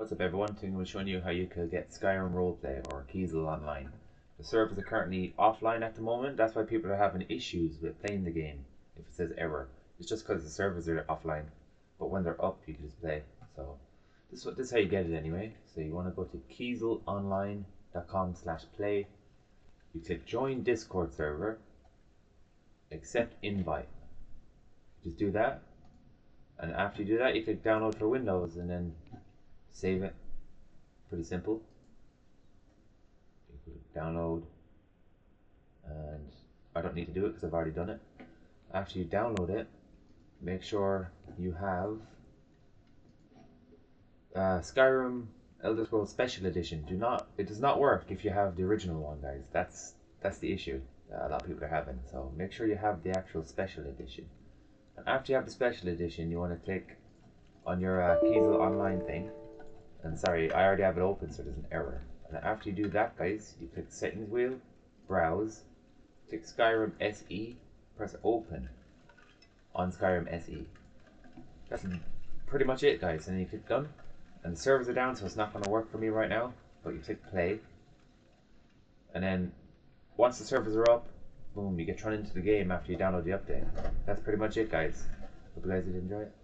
What's up everyone, today I'm showing you how you could get Skyrim roleplay or Keizaal online. The servers are currently offline at the moment, that's why people are having issues with playing the game if it says error. It's just because the servers are offline, but when they're up you can just play. So this is how you get it anyway. So you want to go to kiezaalonline.com/play. You click join Discord server, accept invite. Just do that, and after you do that you click download for Windows and then save it. Pretty simple. You click download, and I don't need to do it because I've already done it. After you download it, make sure you have Skyrim Elder Scrolls Special Edition. It does not work if you have the original one, guys. That's the issue a lot of people are having. So make sure you have the actual Special Edition. And after you have the Special Edition, you want to click on your Keizaal online thing. And sorry, I already have it open, so there's an error. And after you do that, guys, you click settings wheel, browse, click Skyrim SE, press open on Skyrim SE. That's pretty much it, guys. And then you click done. And the servers are down, so it's not going to work for me right now. But you click play. And then once the servers are up, boom, you get thrown into the game after you download the update. That's pretty much it, guys. Hope you guys did enjoy it.